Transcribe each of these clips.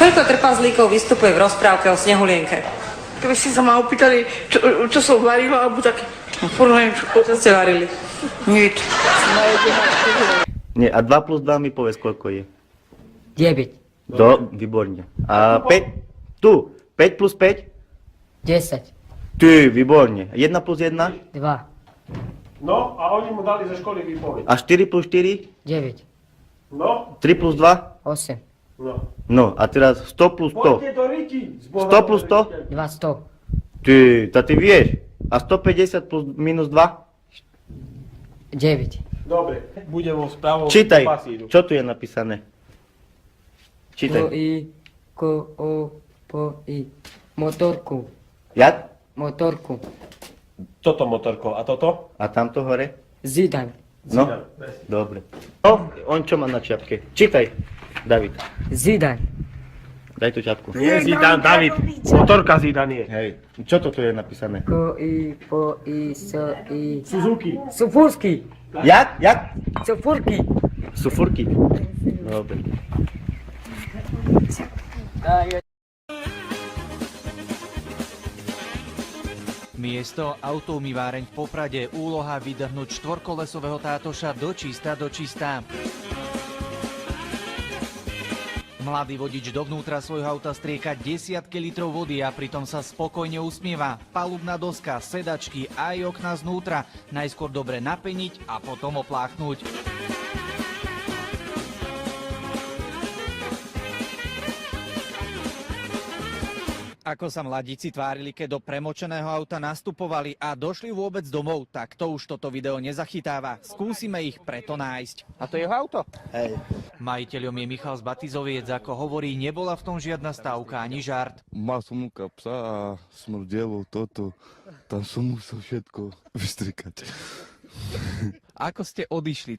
Koľko trpazlíkov vystupuje v rozprávke o Snehulienke? Keby ste sa ma opýtali, čo som varila, alebo tak, neviem, Čo ste varili? nič. Nie, a 2 plus 2 mi povedz, koľko je. 9, Výborne. A 5, tu, 5 plus 5? 10, Ty, výborne. 1 plus 1? 2, No, a oni mu dali ze školy výpoveď. A 4 plus 4? 9, No, 3 plus 2? 8, no. No, a teraz 100 plus 100. Poďte do Riti. 100 plus 100? 2, 100, Ty, to ty vieš. A 150 plus minus 2? 9, Dobre, bude vo správou Čítaj, pasíru. čo tu je napísané? Čítaj. motorku, Jak? motorku, Toto motorko. A toto? A tamto hore? Zidane, No, dobre. No, on čo má na čiapke? Čítaj, David. Zidane, Daj tú čiapku. Nie, Zidane, David. Motorka Zidane je. Hej, čo to tu je napísané? Suzuki. Sufurski, Jak? Sufurki. Sufurky. Dobre. Miesto autoumýváreň v Poprade, úloha vydrhnúť štvorkolesového tátoša do čistá. Mladý vodič dovnútra svojho auta strieka desiatky litrov vody a pritom sa spokojne usmieva. Palubná doska, sedačky a aj okná znútra. Najskôr dobre napeniť a potom opláchnuť. Ako sa mladíci tvárili, keď do premočeného auta nastupovali a došli vôbec domov, tak to už toto video nezachytáva. Skúsime ich preto nájsť. A to je jeho auto? Hej. Majiteľom je Michal z Batizoviec, ako hovorí, nebola v tom žiadna stávka ani žart. Mal som múka psa a smrdelo toto. Tam som musel všetko vystrikať. Ako ste odišli?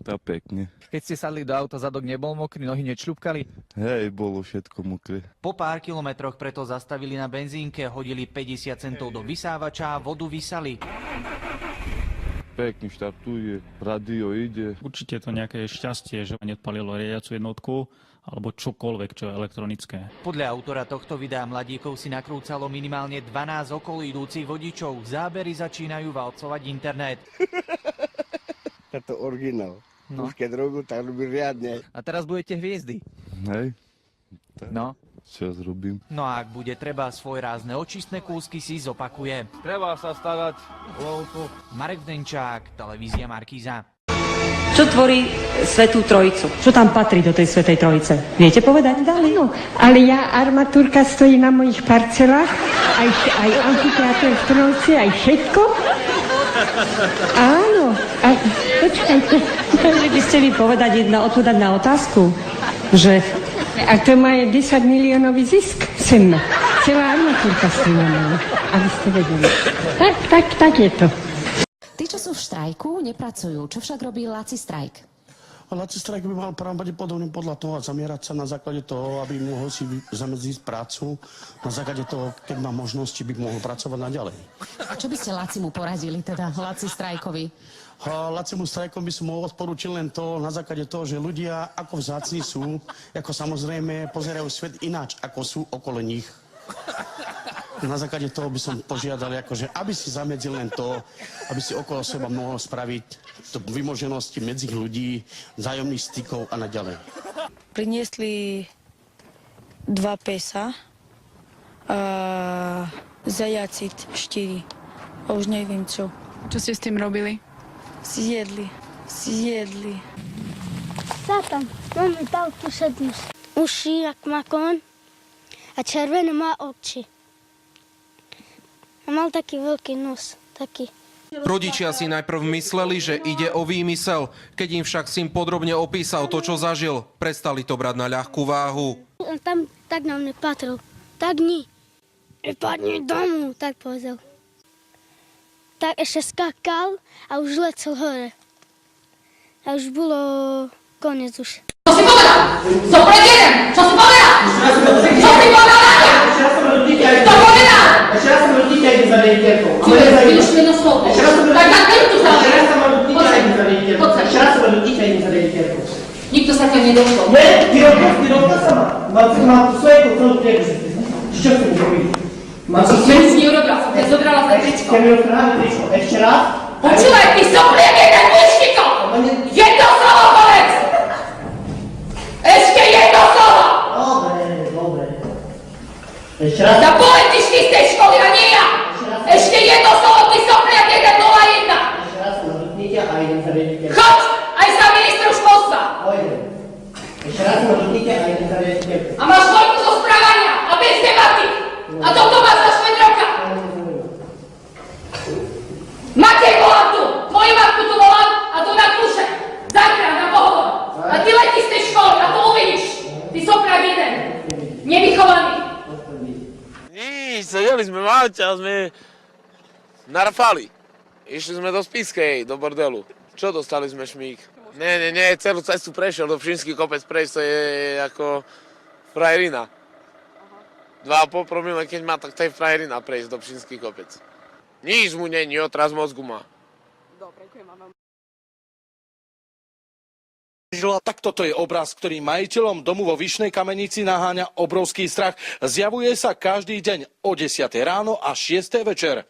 Tá pekne. Keď ste sadli do auta, zadok nebol mokrý, nohy nečľupkali? Hej, bolo všetko mokré. Po pár kilometroch preto zastavili na benzínke, hodili 50 centov do vysávača a vodu vysali. Pekne štartuje, radio ide. Určite je to nejaké šťastie, že neodpalilo riadiacu jednotku alebo čokoľvek, čo je elektronické. Podľa autora tohto videa mladíkov si nakrúcalo minimálne 12 okolo idúcich vodičov. Zábery začínajú valcovať internet. Toto originál. No. Už keď robil, tak robil riadne. A teraz budete hviezdy. Hej, No. čo zrobím? No a ak bude treba, svoj rázne očistné kúsky si zopakuje. Treba sa starať o auto. Marek Vdenčák, televízia Markíza. Čo tvorí Svätú Trojicu? Čo tam patrí do tej Svätej Trojice? Viete povedať? Áno, ale ja armatúrka stojí na mojich parcelách, aj amfiteátor v Trnovci, aj všetko. Áno, a počkajte. Mohli by ste mi odpovedať na otázku, že A to má 10 miliónový zisk sem. Celá armatúrka stojí na mojich, aby ste vedeli. Tak je to. Tí, čo sú v štrajku, nepracujú. Čo však robí Laci strajk? Laci strajk by mal pravdepodobne podľa toho zamierať sa na základe toho, aby mohol si zamedziť prácu. Na základe toho, keď má možnosti, by mohol pracovať naďalej. A čo by ste Lacimu poradili, teda Laci strajkovi? Lacimu strajkom by som mu odporúčil len to, na základe toho, že ľudia ako vzácni sú, ako samozrejme pozerajú svet ináč, ako sú okolo nich. Na základe toho by som požiadal, akože, aby si zamedzil len to, aby si okolo seba mohol spraviť to vymoženosti medzi ľudí, vzájomných stykov a naďalej. Priniesli 2 pesa a zajacit 4. A už neviem čo. Čo ste s tým robili? Zjedli. Tátam, máme tam tu sednúť. Uši, jak má kon, a červené má oči. A mal taký veľký nos, taký. Rodičia si najprv mysleli, že ide o výmysel. Keď im však syn podrobne opísal to, čo zažil, prestali to brať na ľahkú váhu. Tam tak nám nepatril. Tak nie. Padni domu, tak povedal. Tak ešte skakal a už lecel hore. A už bolo koniec už. Čo si povedal? Co prejdem? Čo si povedal? Čo si povedal? Čo povedal? Ešte raz som dieťa ide za rejiterkou. Vidíš mi na slovo. Tak keď tu sa... Ešte raz som dieťa ide za rejiterkou. Ešte raz som dieťa ide za rejiterkou. Nikto sa ťa nedošlo. Nie, ty rovná sama. Mal svoje celú triečku. Čo chcem urobiť? Mám Čo si mi urobila? Som ťa zobrala za tričko. Ste mi otrávali tričko. Ešte raz? Počúvaj, ty sopliak jeden myštíko! Jedno slovo povedz! Ešte jedno slovo! Dobre. Ešte raz? Da povedz ty z tej školy a nie ja! Ešte jedno slovo, ty sopliak 101! Ešte raz sa ma dotknite a idem za riaditeľom. Choď! Aj za ministrom školstva! Pôjdem. Ešte raz sa ma dotknite a idem za riaditeľom. A máš dvojku zo správania a bez debaty! A toto máš za Švedroka! Matej, volám tu! Tvoju matku tu volám a tu na kúše! Zajtra na pohovor! A ty letí z tej školy a to uvidíš! Ty soprák jeden! Nevychovaný! Nič, sedeli sme máte a sme narfali. Išli sme do Spiskej, do bordelu. Čo dostali sme šmík? Nie, celú cestu prešiel, do Pšinský kopec prejsť, to je ako frajerina. 2,5 promile, keď má, tak to je frajerina prejsť do Pšinský kopec. Nič mu není, otraz mozgu má. Tak toto je obraz, ktorý majiteľom domu vo Vyšnej Kamenici naháňa obrovský strach. Zjavuje sa každý deň o 10 ráno a 6 večer.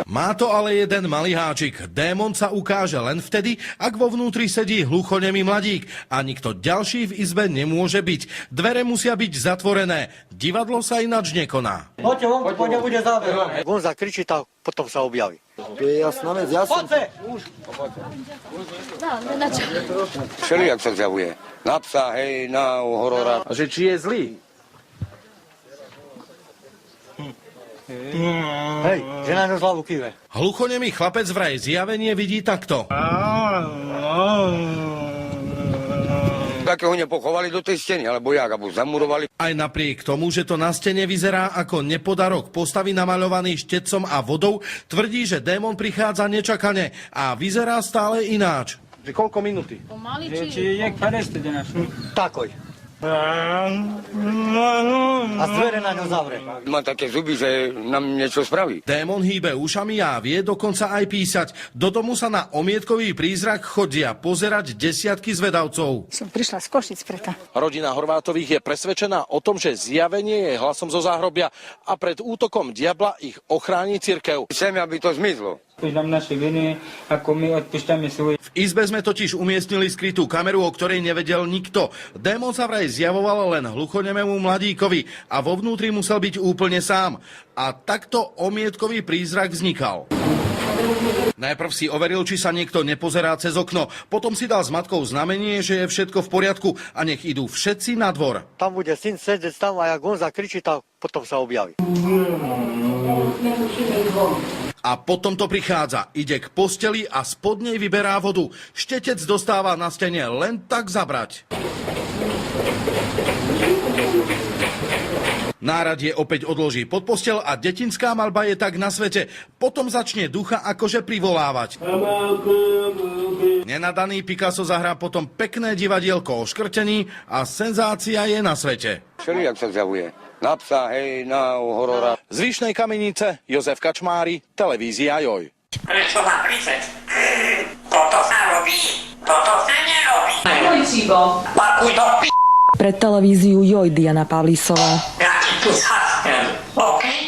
Má to ale jeden malý háčik. Démon sa ukáže len vtedy, ak vo vnútri sedí hluchonemý mladík a nikto ďalší v izbe nemôže byť. Dvere musia byť zatvorené. Divadlo sa ináč nekoná. Poďte von, po nebude záber. On zakričí, tak potom sa objaví. To je jasná vec, ja som... Všelijak sa zjavuje. Na psa, hej, na horora. A že či je zlý? Hej, že na ňu hlavu kýve. Hluchonemý chlapec vraj zjavenie vidí takto. Takého nepochovali do tej steny, alebo jak, alebo zamurovali. Aj napriek tomu, že to na stene vyzerá ako nepodarok postavy namaľovaný štecom a vodou, tvrdí, že démon prichádza nečakane a vyzerá stále ináč. Že koľko minúty? Pomaly Či je 50 denáš. Takoj. A z dvere na ňo zavre. Má také zuby, že nám niečo spraví. Démon hýbe ušami a vie dokonca aj písať. Do domu sa na omietkový prízrak chodia pozerať desiatky zvedavcov. Som prišla z Košic preto. Rodina Horvátových je presvedčená o tom, že zjavenie je hlasom zo záhrobia a pred útokom diabla ich ochráni cirkev. Chceme, aby to zmizlo. Odpúšťam naše viny, ako my odpúšťame svoje. V izbe sme totiž umiestnili skrytú kameru, o ktorej nevedel nikto. Démon sa vraj zjavoval len hluchonemému mladíkovi a vo vnútri musel byť úplne sám. A takto omietkový prízrak vznikal. Najprv si overil, či sa niekto nepozerá cez okno. Potom si dal s matkou znamenie, že je všetko v poriadku a nech idú všetci na dvor. Tam bude syn sedieť tam a jak on zakričí, tak potom sa objaví. A potom to prichádza. Ide k posteli a spod nej vyberá vodu. Štetec dostáva na stene len tak zabrať. Náradie opäť odloží pod postel a detinská maľba je tak na svete. Potom začne ducha akože privolávať. Nenadaný Picasso zahrá potom pekné divadielko o škrtení a senzácia je na svete. Všelijak sa zjavuje. Na psa, hej, na horora. Z Vyšnej Kamenice, Jozef Kačmári, televízia Joj. Prečo má prísať? Toto sa robí, toto sa nerobí. Pakuj do p***. Pre televíziu Joj, Diana Pavlísová. Ja ti tu zhasnem, okej?